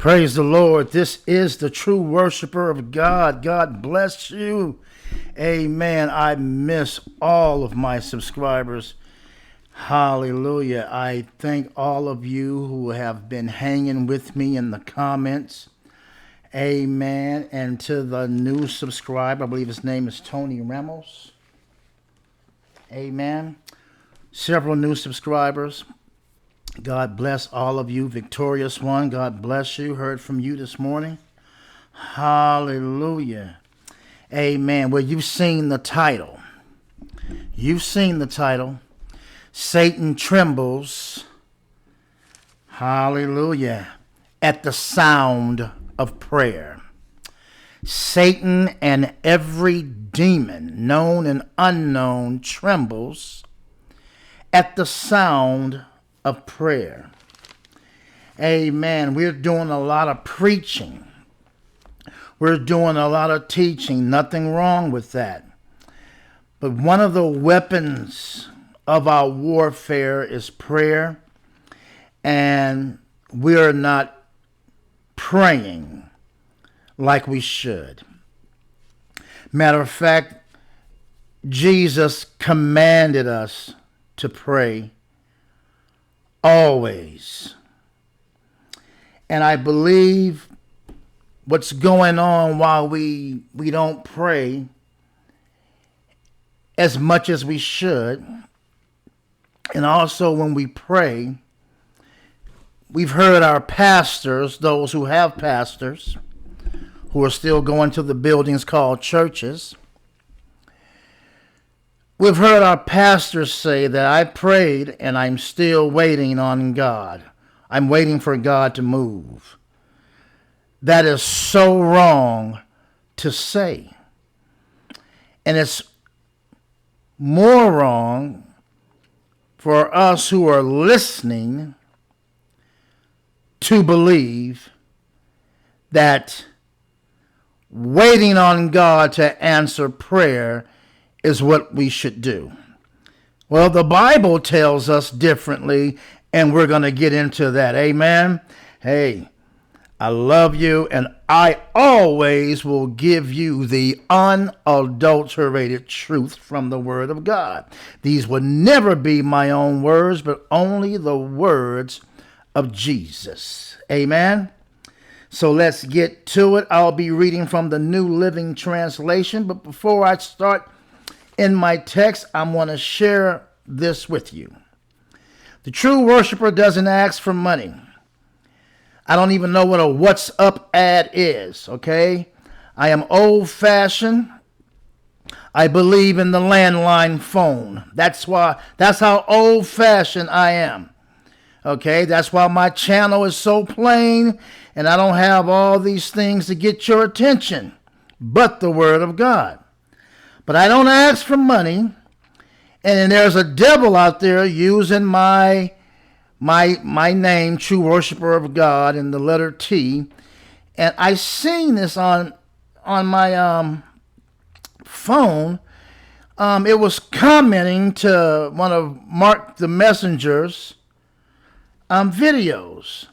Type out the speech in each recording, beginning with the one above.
Praise the Lord. This is the true worshiper of God. God bless you. Amen. I miss all of my subscribers. Hallelujah. I thank all of you who have been hanging with me in the comments. Amen. And to the new subscriber, I believe his name is Tony Trembles. Amen. Several new subscribers. God bless all of you. Victorious one, God bless you. Heard from you this morning. Hallelujah. Amen. Well, you've seen the title. You've seen the title. Satan trembles. Hallelujah. At the sound of prayer. Satan and every demon, known and unknown, trembles at the sound of prayer. Amen. We're doing a lot of preaching. We're doing a lot of teaching. Nothing wrong with that. But one of the weapons of our warfare is prayer. And we're not praying like we should. Matter of fact, Jesus commanded us to pray always. And I believe what's going on while we don't pray as much as we should, and also when we pray, we've heard our pastors, those who have pastors, who are still going to the buildings called churches, we've heard our pastors say that I prayed and I'm still waiting on God. I'm waiting for God to move. That is so wrong to say. And it's more wrong for us who are listening to believe that waiting on God to answer prayer is what we should do. Well, the Bible tells us differently, and we're going to get into that. Amen. Hey, I love you, and I always will give you the unadulterated truth from the Word of God. These will never be my own words, but only the words of Jesus. Amen. So let's get to it. I'll be reading from the New Living Translation, but before I start in my text, I want to share this with you. The true worshiper doesn't ask for money. I don't even know what a what's up ad is, okay? I am old-fashioned. I believe in the landline phone. That's how old-fashioned I am. Okay, that's why my channel is so plain, and I don't have all these things to get your attention, but the Word of God. But I don't ask for money, and there's a devil out there using my name, true worshiper of God, in the letter T, and I seen this on my phone. It was commenting to one of Mark the Messenger's videos,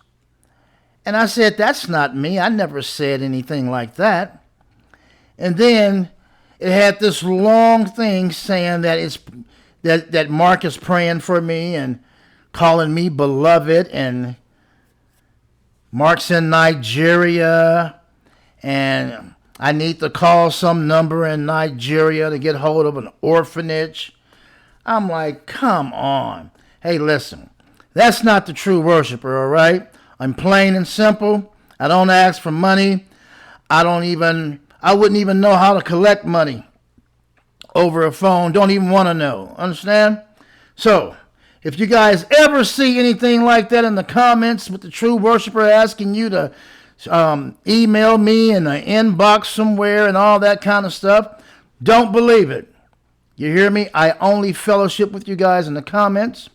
and I said, "That's not me. I never said anything like that." And then it had this long thing saying that that Mark is praying for me and calling me beloved, and Mark's in Nigeria, and I need to call some number in Nigeria to get hold of an orphanage. I'm like, come on. Hey, listen, that's not the true worshiper, all right? I'm plain and simple. I don't ask for money. I wouldn't even know how to collect money over a phone. Don't even want to know. Understand? So, if you guys ever see anything like that in the comments with the true worshiper asking you to email me in the inbox somewhere and all that kind of stuff, don't believe it. You hear me? I only fellowship with you guys in the comments,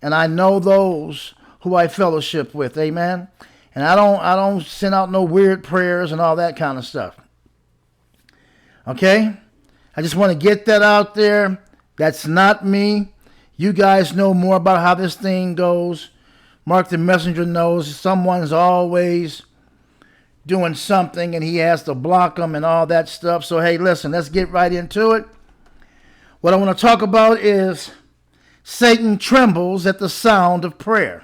and I know those who I fellowship with. Amen. And I don't send out no weird prayers and all that kind of stuff. Okay? I just want to get that out there. That's not me. You guys know more about how this thing goes. Mark the Messenger knows someone's always doing something and he has to block them and all that stuff. So, hey, listen, let's get right into it. What I want to talk about is Satan trembles at the sound of prayer.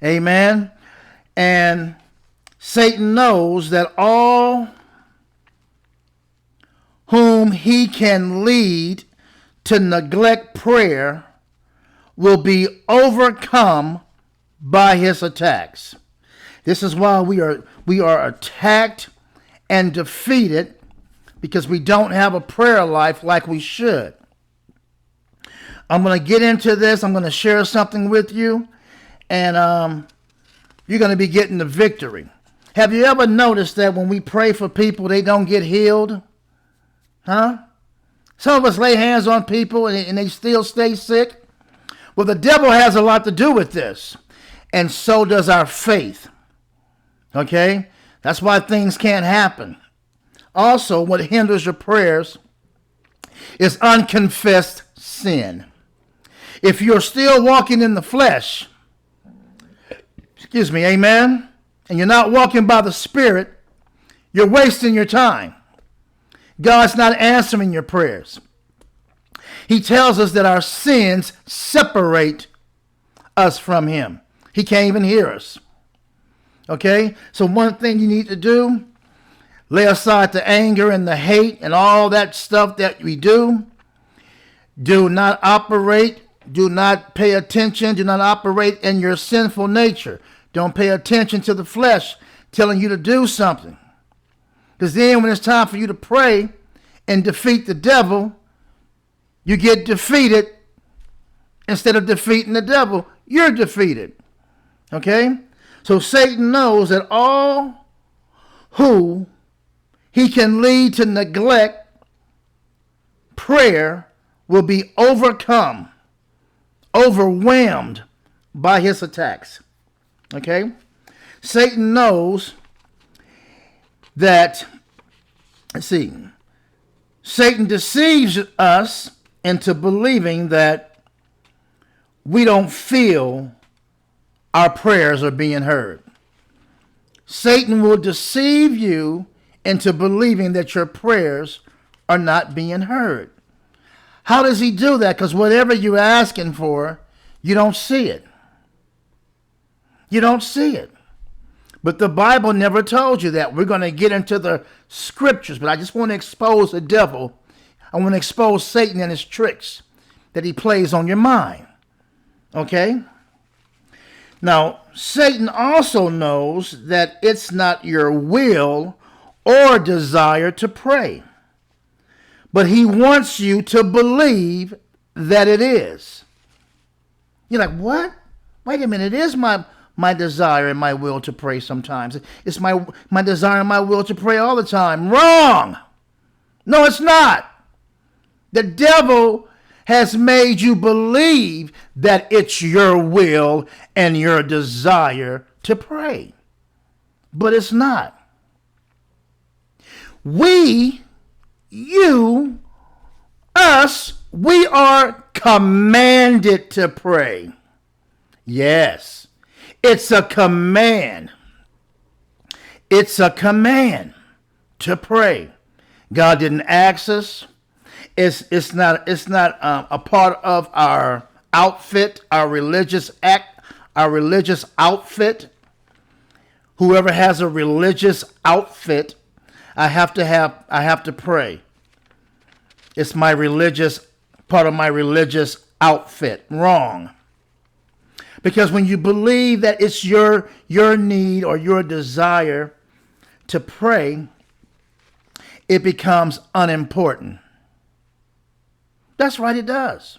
Amen. And Satan knows that all whom he can lead to neglect prayer will be overcome by his attacks. This is why we are attacked and defeated, because we don't have a prayer life like we should. I'm going to get into this. I'm going to share something with you, and you're going to be getting the victory. Have you ever noticed that when we pray for people, they don't get healed? Huh? Some of us lay hands on people and they still stay sick. Well, the devil has a lot to do with this, and so does our faith. Okay? That's why things can't happen. Also, what hinders your prayers is unconfessed sin. If you're still walking in the flesh, amen, and you're not walking by the Spirit, you're wasting your time. God's not answering your prayers. He tells us that our sins separate us from him. He can't even hear us. Okay? So one thing you need to do, lay aside the anger and the hate and all that stuff that we do. Do not operate. Do not pay attention. Do not operate in your sinful nature. Don't pay attention to the flesh telling you to do something. Because then when it's time for you to pray and defeat the devil, you get defeated. Instead of defeating the devil, you're defeated. Okay? So Satan knows that all who he can lead to neglect prayer will be overcome, overwhelmed by his attacks. Okay? Satan knows that, Satan deceives us into believing that we don't feel our prayers are being heard. Satan will deceive you into believing that your prayers are not being heard. How does he do that? Because whatever you're asking for, you don't see it. You don't see it. But the Bible never told you that. We're going to get into the scriptures, but I just want to expose the devil. I want to expose Satan and his tricks that he plays on your mind. Okay? Now, Satan also knows that it's not your will or desire to pray, but he wants you to believe that it is. You're like, what? Wait a minute, it is my desire and my will to pray sometimes. It's my desire and my will to pray all the time. Wrong! No, it's not. The devil has made you believe that it's your will and your desire to pray. But it's not. We, you, us, we are commanded to pray. Yes, it's a command. It's a command to pray. God didn't ask us. It's not a part of our outfit, our religious outfit. Whoever has a religious outfit, I have to pray. It's part of my religious outfit. Wrong. Because when you believe that it's your need or your desire to pray, it becomes unimportant. That's right, it does.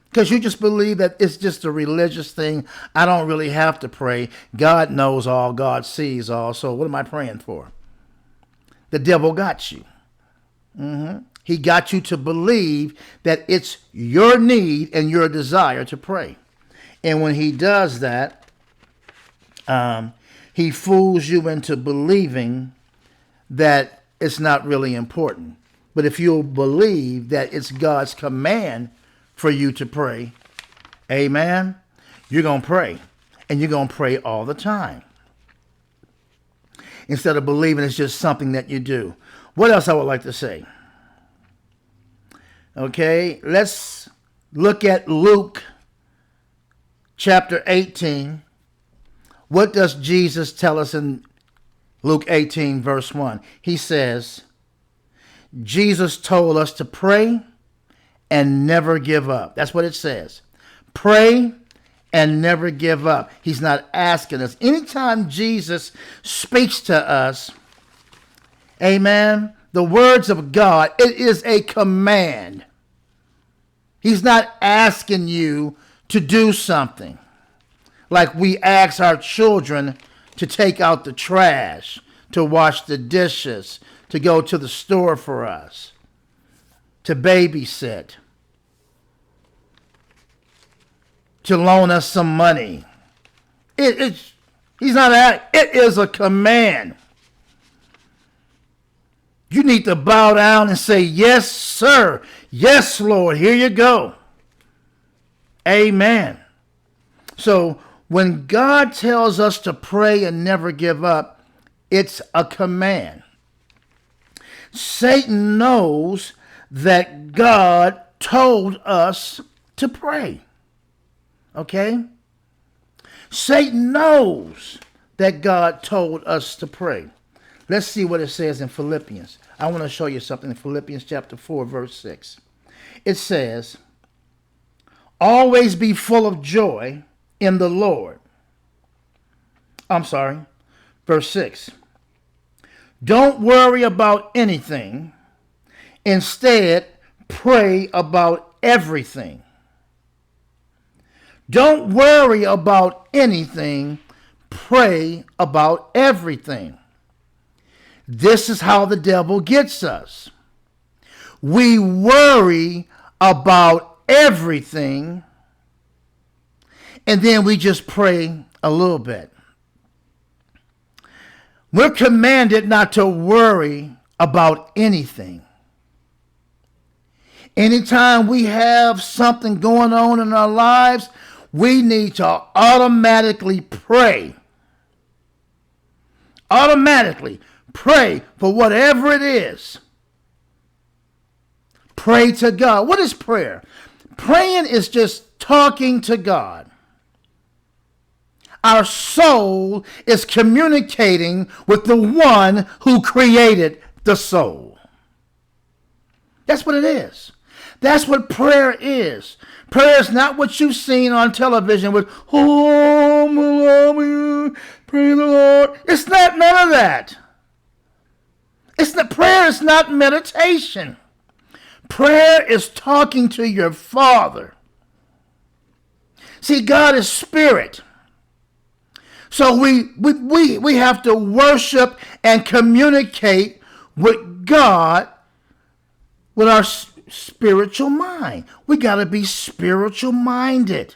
Because you just believe that it's just a religious thing. I don't really have to pray. God knows all. God sees all. So what am I praying for? The devil got you. He got you to believe that it's your need and your desire to pray. And when he does that, he fools you into believing that it's not really important. But if you'll believe that it's God's command for you to pray, amen, you're going to pray. And you're going to pray all the time. instead of believing it's just something that you do. What else I would like to say? Okay, let's look at Luke chapter 18. What does Jesus tell us in Luke 18, verse 1? He says, Jesus told us to pray and never give up. That's what it says. Pray and never give up. He's not asking us. Anytime Jesus speaks to us, amen, the words of God, it is a command. He's not asking you to do something like we ask our children to take out the trash, to wash the dishes, to go to the store for us, to babysit, to loan us some money. He's not asking. It is a command. You need to bow down and say, yes, sir. Yes, Lord. Here you go. Amen. So when God tells us to pray and never give up, it's a command. Satan knows that God told us to pray. Okay? Satan knows that God told us to pray. Let's see what it says in Philippians. I want to show you something in Philippians chapter 4, verse 6. It says, always be full of joy in the Lord. Verse 6. Don't worry about anything. Instead, pray about everything. Don't worry about anything. Pray about everything. This is how the devil gets us. We worry about everything, and then we just pray a little bit. We're commanded not to worry about anything. Anytime we have something going on in our lives, we need to automatically pray. Automatically pray for whatever it is. Pray to God. What is prayer? Praying is just talking to God. Our soul is communicating with the one who created the soul. That's what it is. That's what prayer is. Prayer is not what you've seen on television with, oh, pray the Lord. It's not none of that. Prayer is not meditation. Prayer is talking to your Father. See, God is spirit. So we have to worship and communicate with God with our spiritual mind. We got to be spiritual minded.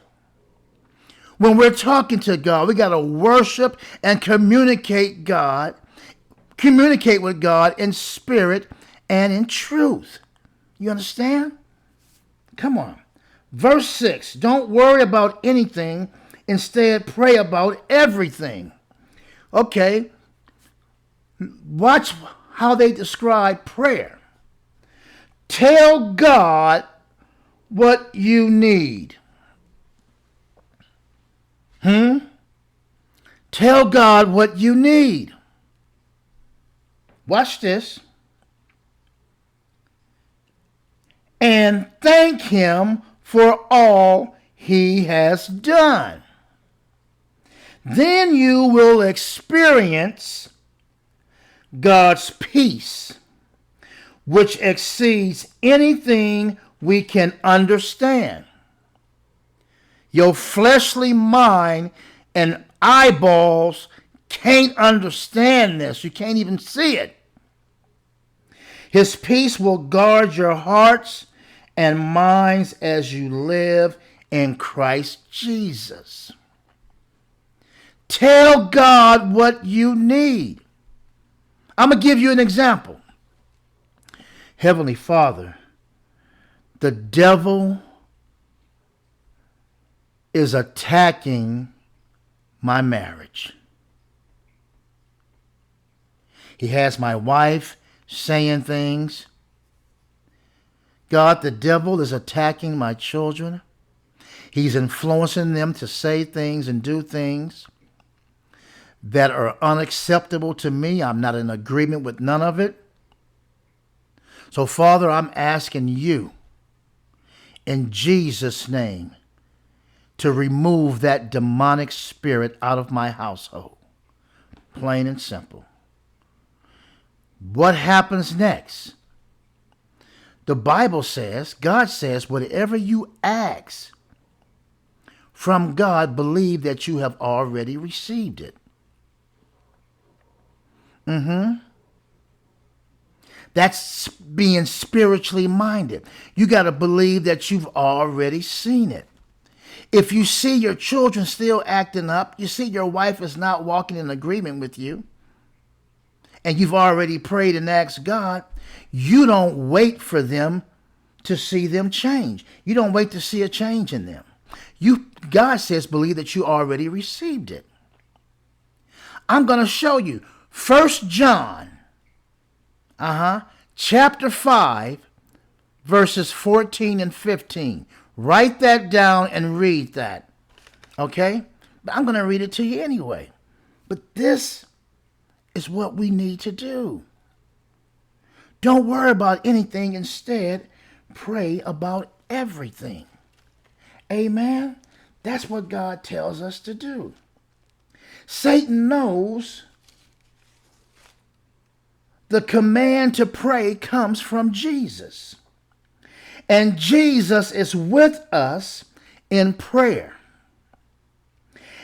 When we're talking to God, we got to worship and communicate with God in spirit and in truth. You understand? Come on. Verse 6, don't worry about anything. Instead, pray about everything. Okay. Watch how they describe prayer. Tell God what you need. Tell God what you need. Watch this. And thank Him for all He has done. Then you will experience God's peace, which exceeds anything we can understand. Your fleshly mind and eyeballs can't understand this. You can't even see it. His peace will guard your hearts and minds as you live in Christ Jesus. Tell God what you need. I'm going to give you an example. Heavenly Father, the devil is attacking my marriage. He has my wife saying things. God, the devil is attacking my children. He's influencing them to say things and do things that are unacceptable to me. I'm not in agreement with none of it. So, Father, I'm asking you in Jesus' name to remove that demonic spirit out of my household. Plain and simple. What happens next? The Bible says, God says, whatever you ask from God, believe that you have already received it. That's being spiritually minded. You got to believe that you've already seen it. If you see your children still acting up, you see your wife is not walking in agreement with you, and you've already prayed and asked God, you don't wait for them to see them change. You don't wait to see a change in them. God says, believe that you already received it. I'm going to show you 1 John, chapter 5, verses 14 and 15. Write that down and read that. Okay? But I'm going to read it to you anyway. But this is what we need to do. Don't worry about anything. Instead, pray about everything. Amen? That's what God tells us to do. Satan knows the command to pray comes from Jesus. And Jesus is with us in prayer.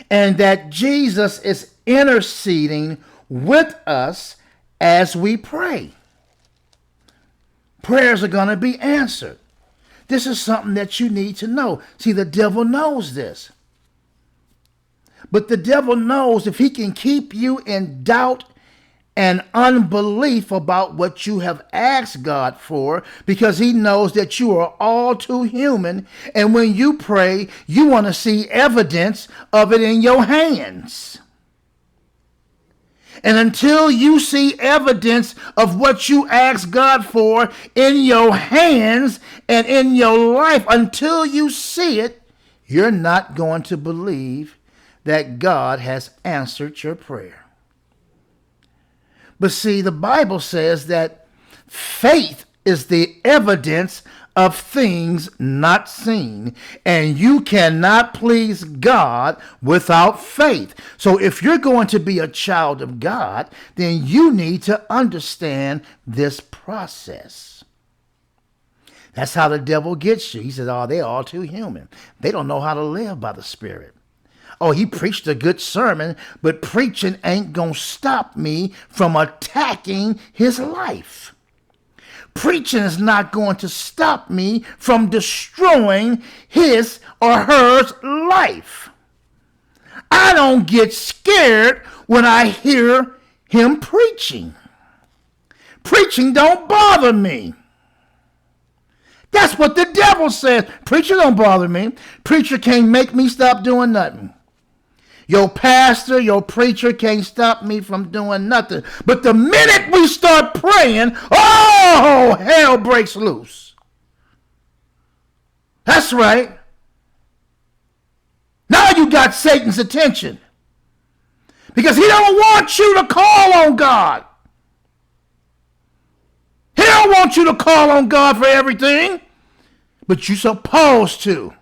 And that Jesus is interceding with us as we pray. Prayers are going to be answered. This is something that you need to know. See, the devil knows this. But the devil knows if he can keep you in doubt and unbelief about what you have asked God for, because he knows that you are all too human. And when you pray, you want to see evidence of it in your hands. And until you see evidence of what you ask God for in your hands and in your life, until you see it, you're not going to believe that God has answered your prayer. But see, the Bible says that faith is the evidence of things not seen, and you cannot please God without faith. So if you're going to be a child of God, then you need to understand this process. That's how the devil gets you. He says, oh, they're all too human. They don't know how to live by the Spirit. Oh, he preached a good sermon, but preaching ain't going to stop me from attacking his life. Preaching is not going to stop me from destroying his or her life. I don't get scared when I hear him preaching. Preaching don't bother me. That's what the devil says. Preacher don't bother me. Preacher can't make me stop doing nothing. Your pastor, your preacher can't stop me from doing nothing. But the minute we start praying, oh, hell breaks loose. That's right. Now you got Satan's attention. Because he don't want you to call on God. He don't want you to call on God for everything. But you're supposed to.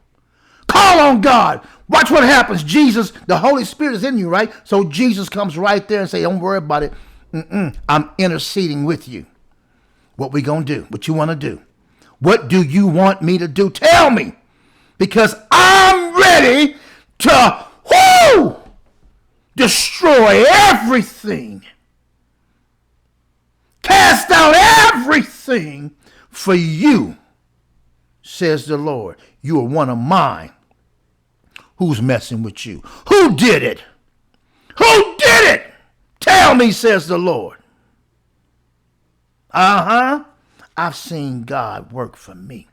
Call on God. Watch what happens. Jesus, the Holy Spirit is in you, right? So Jesus comes right there and say, don't worry about it. I'm interceding with you. What we going to do? What you want to do? What do you want me to do? Tell me. Because I'm ready to destroy everything. Cast out everything for you, says the Lord. You are one of mine. Who's messing with you? Who did it? Who did it? Tell me, says the Lord. I've seen God work for me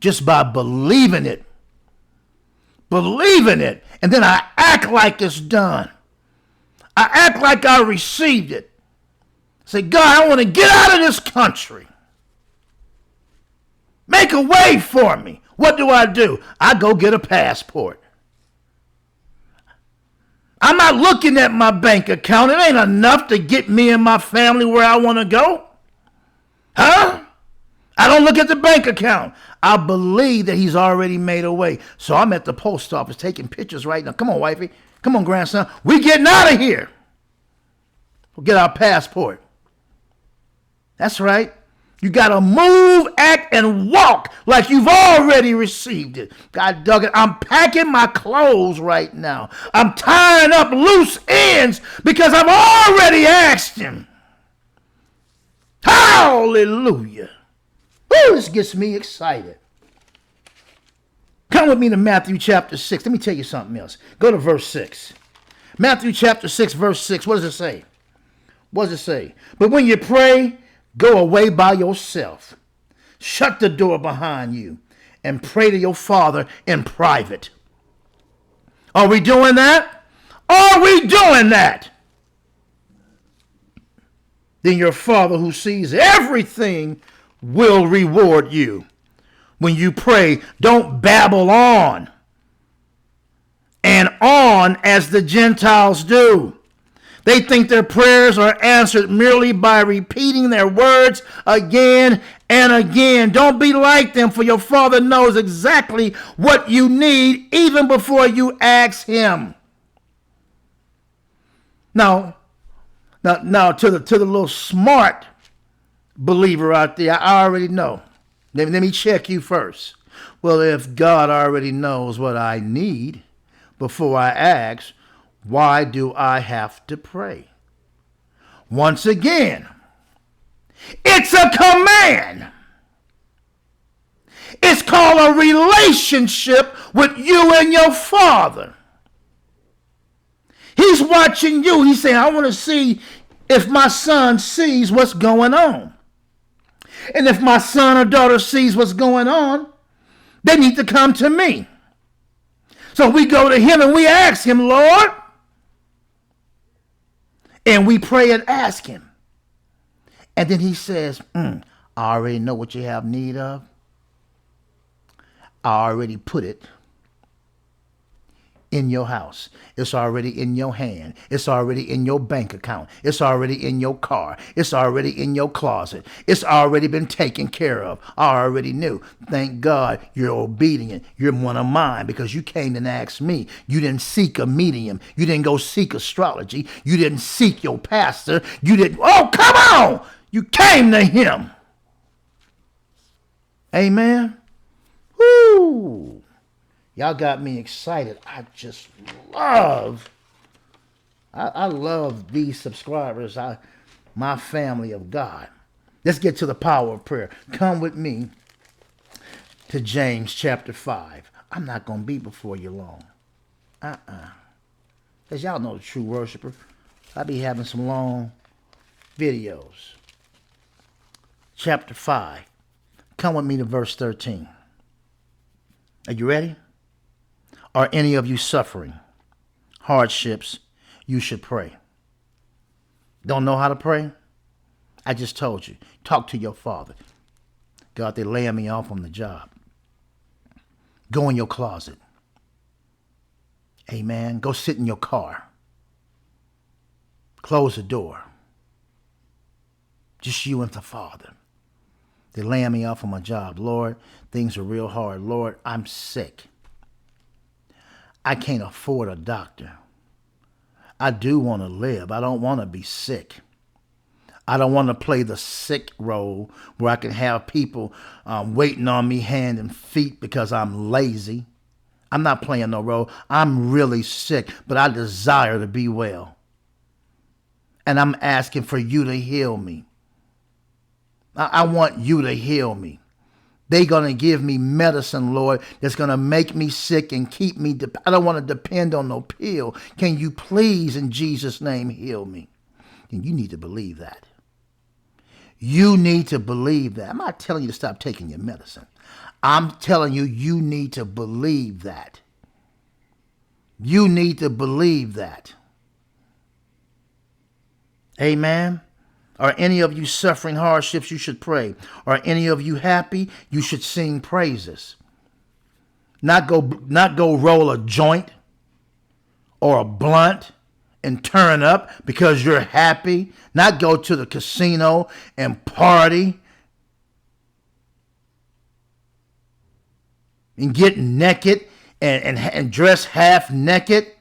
just by believing it. Believing it. And then I act like it's done. I act like I received it. Say, God, I want to get out of this country. Make a way for me. What do? I go get a passport. I'm not looking at my bank account. It ain't enough to get me and my family where I want to go. Huh? I don't look at the bank account. I believe that he's already made a way. So I'm at the post office taking pictures right now. Come on, wifey. Come on, grandson. We getting out of here. We'll get our passport. That's right. You got to move, act, and walk like you've already received it. God dug it. I'm packing my clothes right now. I'm tying up loose ends because I've already asked him. Hallelujah. Woo, this gets me excited. Come with me to Matthew chapter 6. Let me tell you something else. Go to verse 6. Matthew chapter 6, verse 6. What does it say? What does it say? But when you pray, go away by yourself. Shut the door behind you and pray to your Father in private. Are we doing that? Are we doing that? Then your Father who sees everything will reward you. When you pray, don't babble on and on as the Gentiles do. They think their prayers are answered merely by repeating their words again and again. Don't be like them, for your Father knows exactly what you need even before you ask him. Now to the little smart believer out there, I already know. Let me check you first. Well, if God already knows what I need before I ask, why do I have to pray? Once again, it's a command. It's called a relationship with you and your Father. He's watching you. He's saying, I want to see if my son sees what's going on. And if my son or daughter sees what's going on, they need to come to me. So we go to him and we ask him, Lord. And we pray and ask him. And then he says, I already know what you have need of. I already put it in your house. It's already in your hand. It's already in your bank account. It's already in your car. It's already in your closet. It's already been taken care of. I already knew. Thank God you're obedient. You're one of mine because you came and asked me. You didn't seek a medium. You didn't go seek astrology. You didn't seek your pastor. You didn't. Oh, come on. You came to him. Amen. Woo. Y'all got me excited. I just love, I love these subscribers, my family of God. Let's get to the power of prayer. Come with me to James chapter 5. I'm not going to be before you long. Because y'all know the true worshiper. I be having some long videos. Chapter 5. Come with me to verse 13. Are you ready? Are any of you suffering hardships? You should pray. Don't know how to pray? I just told you. Talk to your Father. God, they're laying me off on the job. Go in your closet. Amen. Go sit in your car. Close the door. Just you and the Father. They're laying me off on my job. Lord, things are real hard. Lord, I'm sick. I can't afford a doctor. I do want to live. I don't want to be sick. I don't want to play the sick role where I can have people waiting on me hand and feet because I'm lazy. I'm not playing no role. I'm really sick, but I desire to be well. And I'm asking for you to heal me. I want you to heal me. They're going to give me medicine, Lord, that's going to make me sick and keep me. I don't want to depend on no pill. Can you please, in Jesus' name, heal me? And you need to believe that. You need to believe that. I'm not telling you to stop taking your medicine. I'm telling you, you need to believe that. You need to believe that. Amen. Are any of you suffering hardships? You should pray. Are any of you happy? You should sing praises. Not go roll a joint or a blunt and turn up because you're happy. Not go to the casino and party and get naked and dress half naked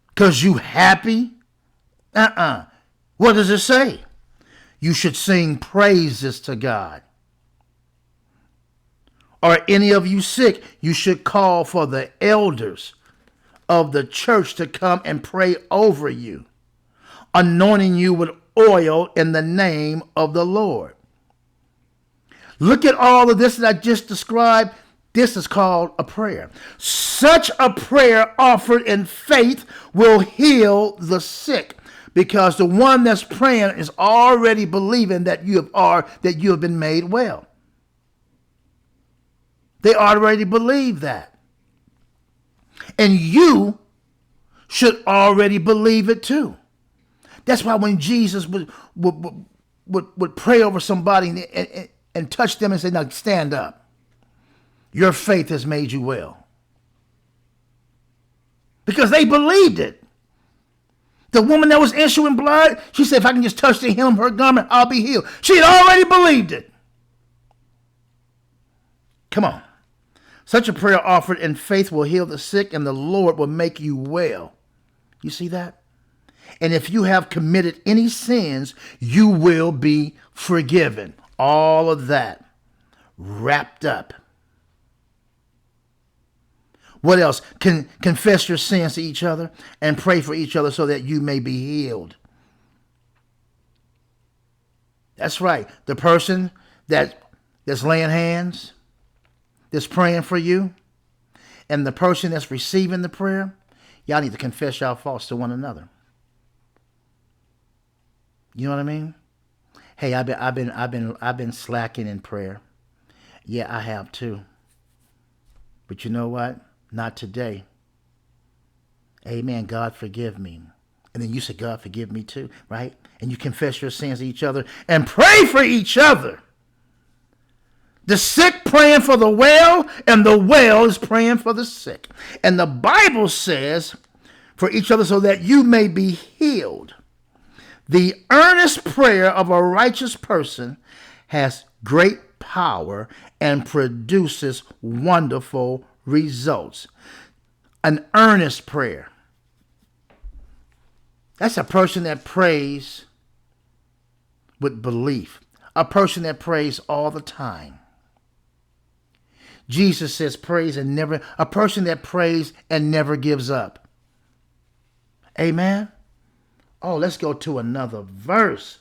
because you happy. What does it say? You should sing praises to God. Are any of you sick? You should call for the elders of the church to come and pray over you, anointing you with oil in the name of the Lord. Look at all of this that I just described. This is called a prayer. Such a prayer offered in faith will heal the sick, because the one that's praying is already believing that you have been made well. They already believe that. And you should already believe it too. That's why when Jesus would pray over somebody and touch them and say, now stand up. Your faith has made you well. Because they believed it. The woman that was issuing blood, she said, if I can just touch the hem of her garment, I'll be healed. She had already believed it. Come on. Such a prayer offered in faith will heal the sick, and the Lord will make you well. You see that? And if you have committed any sins, you will be forgiven. All of that wrapped up. What else? Confess your sins to each other and pray for each other so that you may be healed. That's right. The person that's laying hands, that's praying for you, and the person that's receiving the prayer, y'all need to confess y'all faults to one another. You know what I mean? Hey, I've been slacking in prayer. Yeah, I have too. But you know what? Not today. Amen. God forgive me. And then you say, God forgive me too, right? And you confess your sins to each other and pray for each other. The sick praying for the well, and the well is praying for the sick. And the Bible says, for each other so that you may be healed. The earnest prayer of a righteous person has great power and produces wonderful results. An earnest prayer. That's a person that prays with belief. A person that prays all the time. Jesus says praise and never, a person that prays and never gives up. Amen. Oh, let's go to another verse.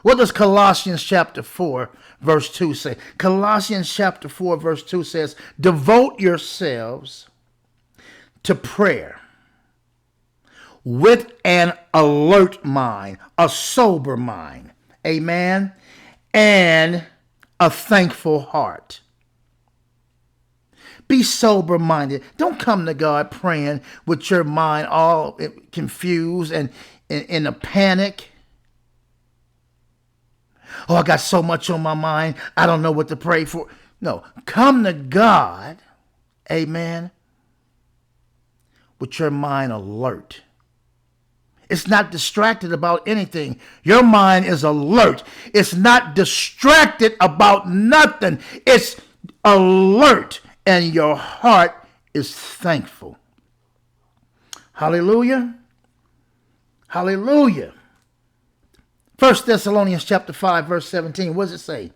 What does Colossians chapter 4 verse 2 say? Colossians chapter 4 verse 2 says, devote yourselves to prayer with an alert mind, a sober mind. Amen. And a thankful heart. Be sober-minded. Don't come to God praying with your mind all confused and in a panic. Oh, I got so much on my mind, I don't know what to pray for. No, come to God, amen, with your mind alert. It's not distracted about anything. Your mind is alert. It's not distracted about nothing. It's alert. And your heart is thankful. Hallelujah. Hallelujah. 1 Thessalonians chapter 5, verse 17. What does it say?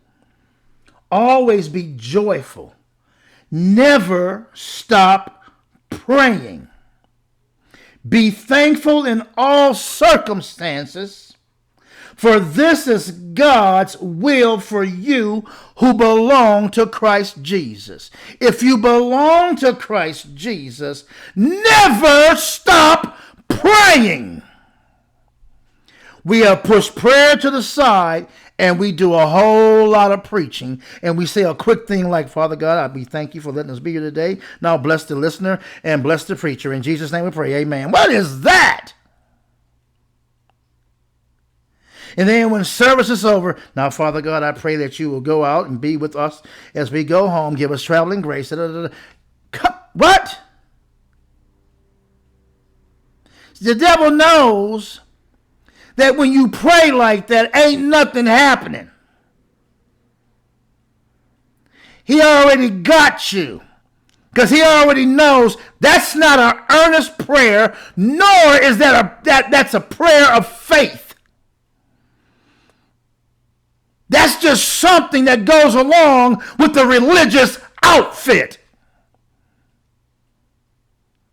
Always be joyful. Never stop praying. Be thankful in all circumstances, for this is God's will for you who belong to Christ Jesus. If you belong to Christ Jesus, never stop praying. We have pushed prayer to the side and we do a whole lot of preaching, and we say a quick thing like, Father God, we thank you for letting us be here today. Now bless the listener and bless the preacher. In Jesus' name we pray, amen. What is that? And then when service is over, now, Father God, I pray that you will go out and be with us as we go home. Give us traveling grace. What? The devil knows that when you pray like that, ain't nothing happening. He already got you. Because he already knows that's not an earnest prayer, nor is that's a prayer of faith. That's just something that goes along with the religious outfit.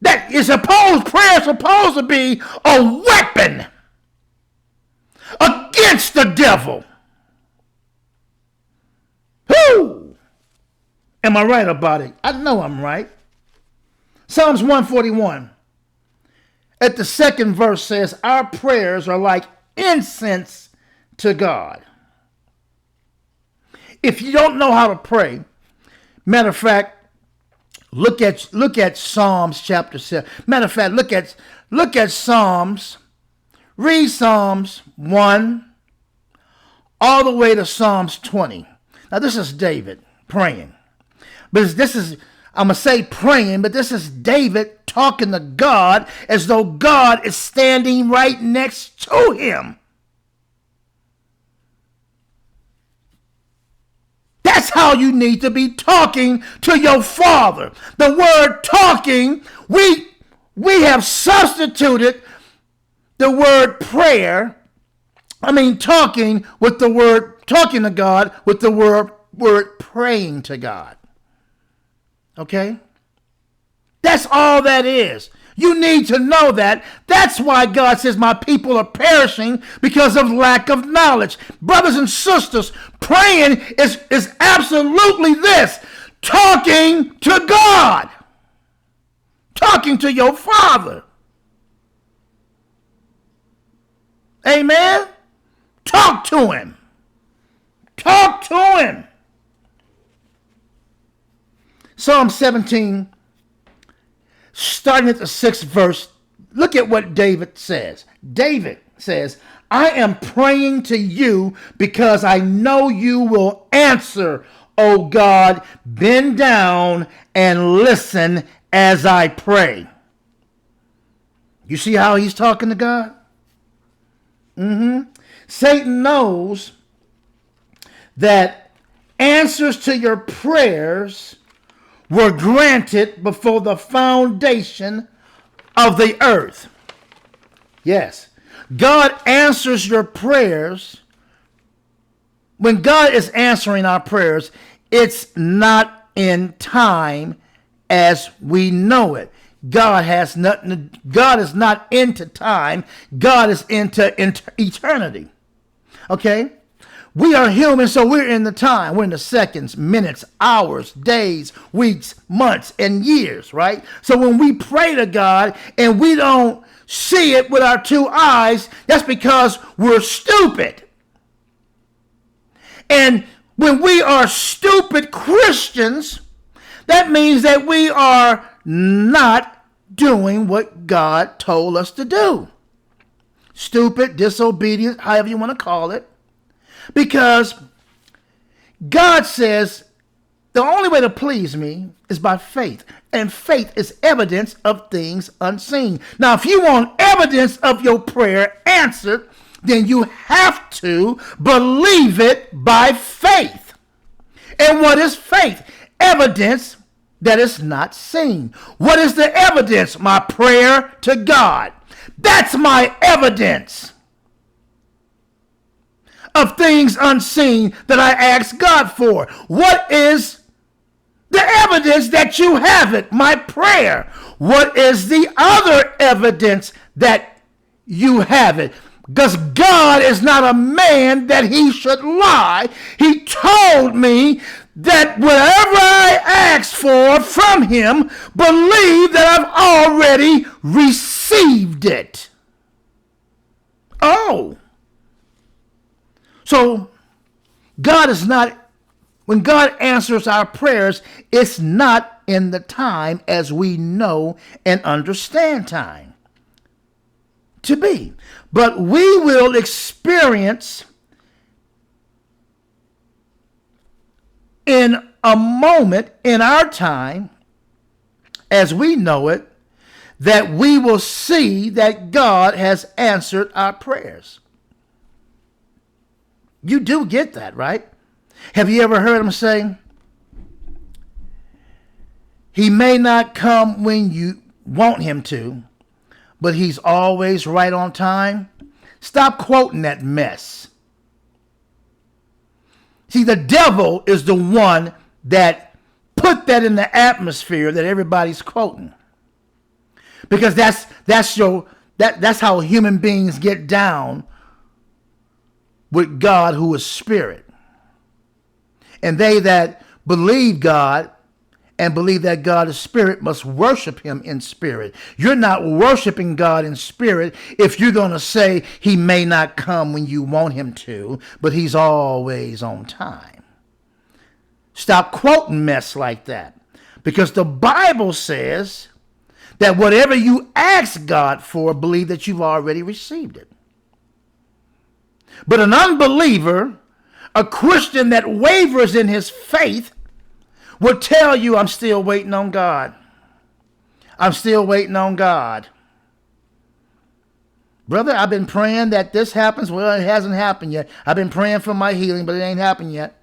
Prayer is supposed to be a weapon against the devil. Whoo! Am I right about it? I know I'm right. Psalms 141 at the second verse says, our prayers are like incense to God. If you don't know how to pray, matter of fact, look at Psalms chapter 7. Matter of fact, look at Psalms. Read Psalms 1 all the way to Psalms 20. Now this is David praying. But I'm going to say praying, but this is David talking to God as though God is standing right next to him. That's how you need to be talking to your Father. The word talking, we have substituted the word prayer. Talking to God with the word praying to God. Okay? That's all that is. You need to know that. That's why God says my people are perishing because of lack of knowledge. Brothers and sisters, praying is absolutely this. Talking to God. Talking to your Father. Amen? Talk to him. Talk to him. Psalm 17, starting at the 6th verse, look at what David says. David says, I am praying to you because I know you will answer, O God. Bend down and listen as I pray. You see how he's talking to God? Satan knows that answers to your prayers were granted before the foundation of the earth. Yes, God answers your prayers. When God is answering our prayers, it's not in time as we know it. God is not into time. God is into eternity. Okay? We are human, so we're in the time. We're in the seconds, minutes, hours, days, weeks, months, and years, right? So when we pray to God and we don't see it with our two eyes, that's because we're stupid. And when we are stupid Christians, that means that we are not doing what God told us to do. Stupid, disobedient, however you want to call it. Because God says the only way to please me is by faith. And faith is evidence of things unseen. Now, if you want evidence of your prayer answered, then you have to believe it by faith. And what is faith? Evidence that is not seen. What is the evidence? My prayer to God. That's my evidence of things unseen that I ask God for. What is the evidence that you have it? My prayer. What is the other evidence that you have it? Because God is not a man that he should lie. He told me that whatever I ask for from him, believe that I've already received it. Oh. So God is not, when God answers our prayers, it's not in the time as we know and understand time. to be. But we will experience in a moment in our time, as we know it, that we will see that God has answered our prayers. You do get that, right? Have you ever heard him say, he may not come when you want him to, but he's always right on time? Stop quoting that mess. See, the devil is the one that put that in the atmosphere that everybody's quoting. Because that's how human beings get down with God, who is spirit. And they that believe God and believe that God is spirit must worship him in spirit. You're not worshiping God in spirit if you're going to say he may not come when you want him to, but he's always on time. Stop quoting mess like that, because the Bible says that whatever you ask God for, believe that you've already received it. But an unbeliever, a Christian that wavers in his faith, will tell you, I'm still waiting on God. I'm still waiting on God. Brother, I've been praying that this happens. Well, it hasn't happened yet. I've been praying for my healing, but it ain't happened yet.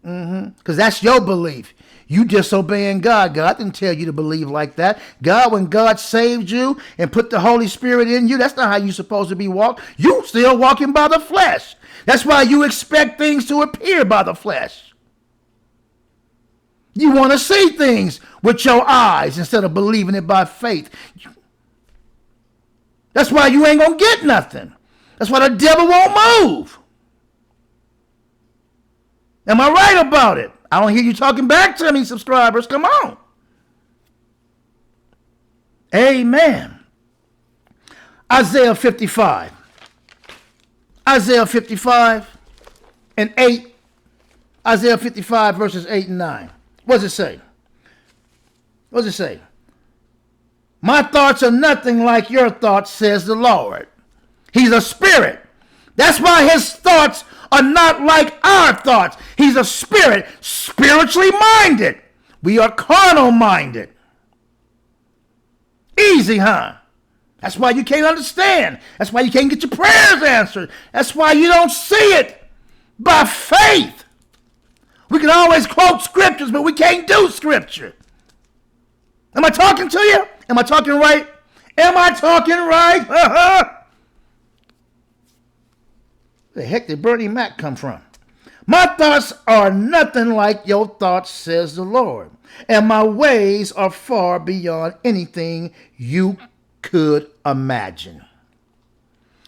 Because that's your belief. You disobeying God. God didn't tell you to believe like that. God, when God saved you and put the Holy Spirit in you, that's not how you're supposed to be walked. You still walking by the flesh. That's why you expect things to appear by the flesh. You want to see things with your eyes instead of believing it by faith. That's why you ain't going to get nothing. That's why the devil won't move. Am I right about it? I don't hear you talking back to me, subscribers. Come on. Amen. Isaiah 55. Isaiah 55 and 8. Isaiah 55 verses 8 and 9. What does it say? What does it say? My thoughts are nothing like your thoughts, says the Lord. He's a spirit. That's why his thoughts are not like our thoughts. He's a spirit, spiritually minded. We are carnal minded. Easy, huh? That's why you can't understand. That's why you can't get your prayers answered. That's why you don't see it by faith. We can always quote scriptures, but we can't do scripture. Am I talking to you? Am I talking right? Am I talking right? Where the heck did Bernie Mac come from? My thoughts are nothing like your thoughts, says the Lord, and my ways are far beyond anything you could imagine.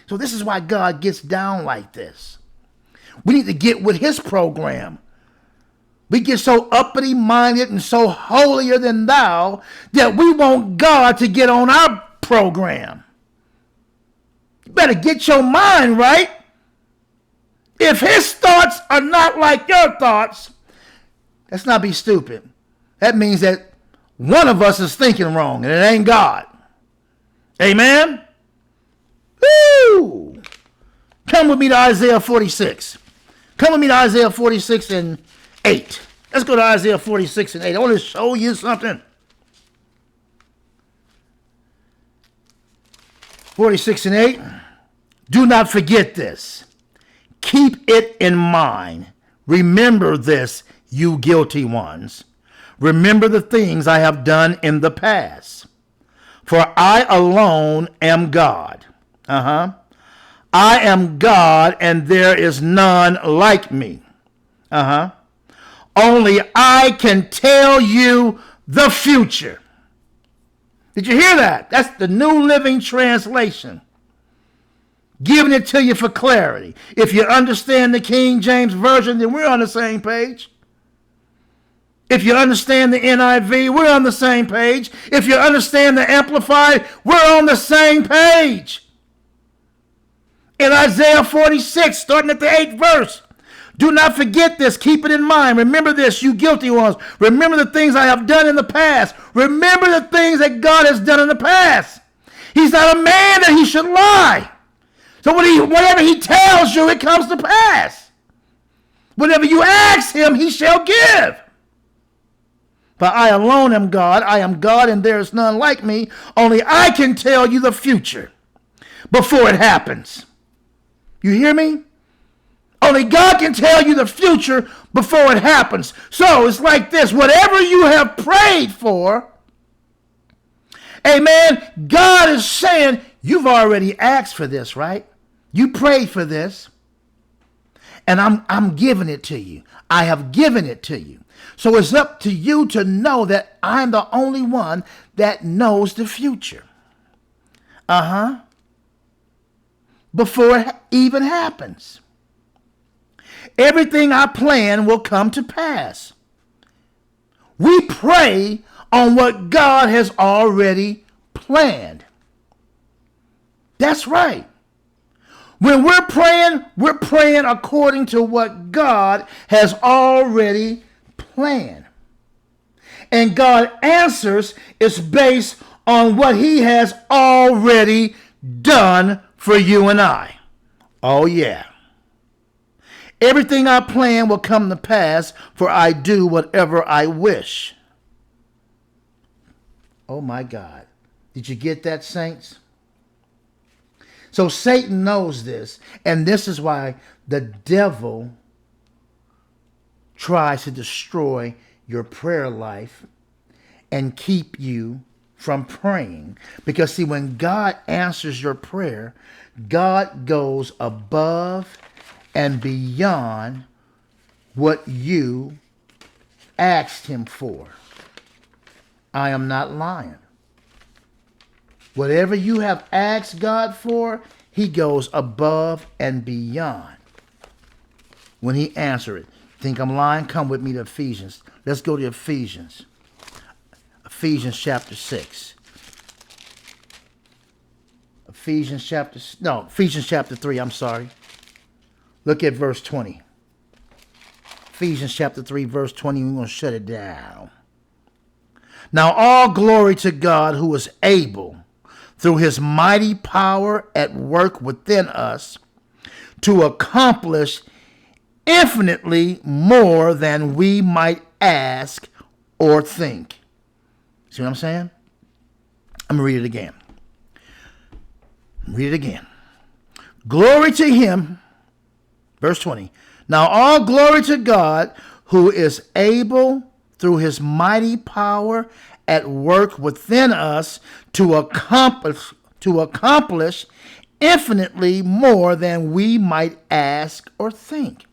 So this is why God gets down like this. We need to get with his program. We get so uppity minded and so holier than thou that we want God to get on our program. You better get your mind right. If his thoughts are not like your thoughts, let's not be stupid. That means that one of us is thinking wrong and it ain't God. Amen? Woo! Come with me to Isaiah 46. Come with me to Isaiah 46 and 8. Let's go to Isaiah 46 and 8. I want to show you something. 46 and 8. Do not forget this. Keep it in mind. Remember this, you guilty ones. Remember the things I have done in the past. For I alone am God. I am God, and there is none like me. Only I can tell you the future. Did you hear that? That's the New Living Translation. Giving it to you for clarity. If you understand the King James Version, then we're on the same page. If you understand the NIV, we're on the same page. If you understand the Amplified, we're on the same page. In Isaiah 46, starting at the 8th verse, do not forget this. Keep it in mind. Remember this, you guilty ones. Remember the things I have done in the past. Remember the things that God has done in the past. He's not a man that he should lie. So whatever he tells you, it comes to pass. Whatever you ask him, he shall give. For I alone am God. I am God, and there is none like me. Only I can tell you the future before it happens. You hear me? Only God can tell you the future before it happens. So it's like this. Whatever you have prayed for, amen, God is saying, you've already asked for this, right? You prayed for this, and I'm giving it to you. I have given it to you. So it's up to you to know that I'm the only one that knows the future. Before it even happens. Everything I plan will come to pass. We pray on what God has already planned. That's right. When we're praying according to what God has already planned. And God answers is based on what he has already done for you and I. Oh yeah. Everything I plan will come to pass, for I do whatever I wish. Oh my God. Did you get that, saints? So Satan knows this, and this is why the devil tries to destroy your prayer life and keep you from praying. Because see, when God answers your prayer, God goes above and beyond what you asked him for. I am not lying. Whatever you have asked God for, he goes above and beyond when he answers it. Think I'm lying? Come with me to Ephesians. Let's go to Ephesians. Ephesians chapter 6. Ephesians chapter 3, I'm sorry. Look at verse 20. Ephesians chapter 3, verse 20. We're going to shut it down. Now all glory to God, who is able, through his mighty power at work within us, to accomplish infinitely more than we might ask or think. See what I'm saying? I'm going to read it again. Glory to him, verse 20. Now all glory to God, who is able, through his mighty power at work within us, to accomplish infinitely more than we might ask or think.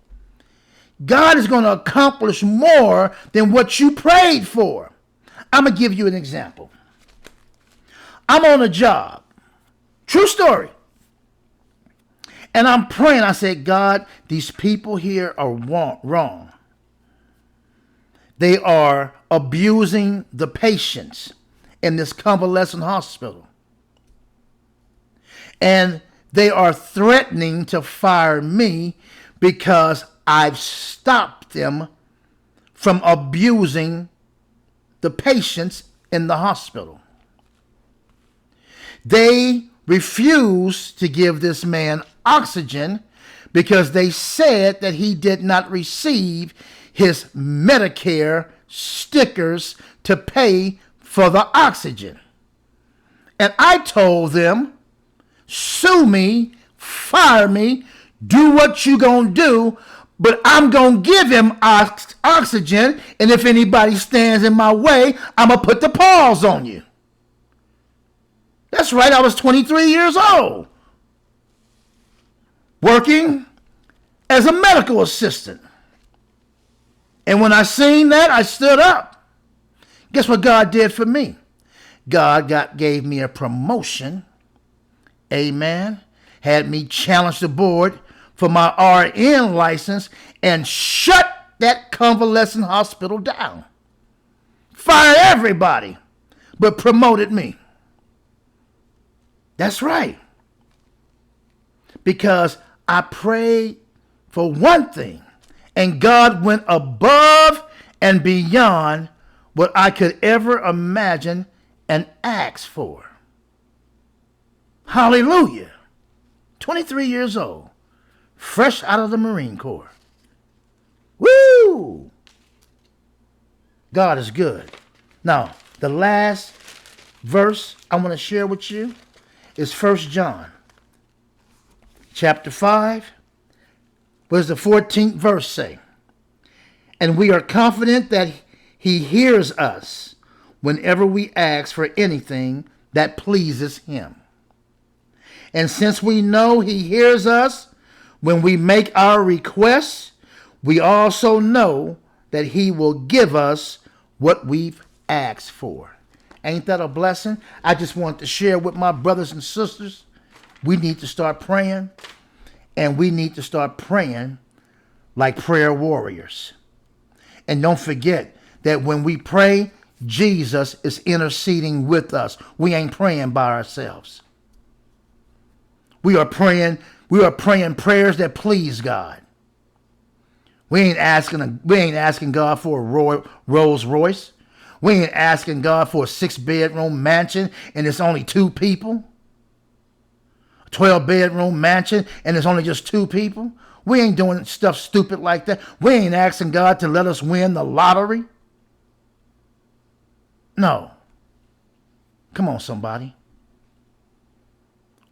God is going to accomplish more than what you prayed for. I'm going to give you an example. I'm on a job. True story. And I'm praying. I said, God, these people here are wrong. They are abusing the patients in this convalescent hospital. And they are threatening to fire me because I've stopped them from abusing the patients in the hospital. They refused to give this man oxygen because they said that he did not receive his Medicare stickers to pay for the oxygen. And I told them, sue me, fire me, do what you gonna do, but I'm gonna give him oxygen, and if anybody stands in my way, I'm gonna put the paws on you. That's right, I was 23 years old, working as a medical assistant. And when I seen that, I stood up. Guess what God did for me? God gave me a promotion. Amen. Had me challenge the board for my RN license and shut that convalescent hospital down. Fired everybody, but promoted me. That's right. Because I prayed for one thing, and God went above and beyond what I could ever imagine and ask for. Hallelujah. 23 years old. Fresh out of the Marine Corps. Woo! God is good. Now, the last verse I want to share with you is 1 John chapter 5. What does the 14th verse say? And we are confident that he hears us whenever we ask for anything that pleases him. And since we know he hears us when we make our requests, we also know that he will give us what we've asked for. Ain't that a blessing? I just want to share with my brothers and sisters. We need to start praying, and we need to start praying like prayer warriors. And don't forget that when we pray, Jesus is interceding with us. We ain't praying by ourselves. We are praying prayers that please God. We ain't asking God for a Rolls Royce. We ain't asking God for a 6-bedroom mansion and it's only 2 people. A 12-bedroom mansion and it's only just 2 people. We ain't doing stuff stupid like that. We ain't asking God to let us win the lottery. No. Come on, somebody.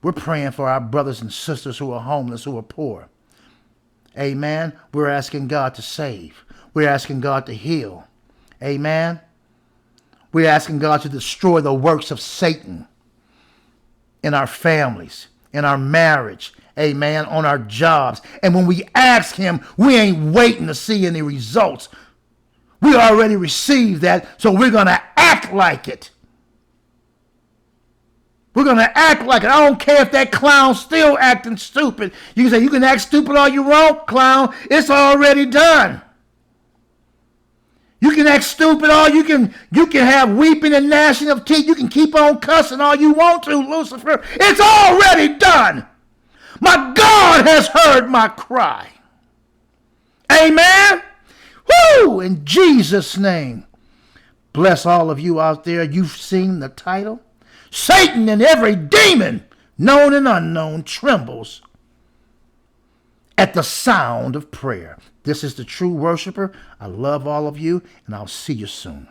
We're praying for our brothers and sisters who are homeless, who are poor. Amen. We're asking God to save. We're asking God to heal. Amen. We're asking God to destroy the works of Satan in our families, in our marriage, amen, on our jobs. And when we ask him, we ain't waiting to see any results. We already received that, so we're going to act like it. We're going to act like it. I don't care if that clown's still acting stupid. You can say, you can act stupid all you want, clown. It's already done. You can act stupid all you can have weeping and gnashing of teeth. You can keep on cussing all you want to, Lucifer. It's already done. My God has heard my cry. Amen. Woo! In Jesus' name. Bless all of you out there. You've seen the title. Satan and every demon, known and unknown, trembles at the sound of prayer. This is the true worshiper. I love all of you, and I'll see you soon.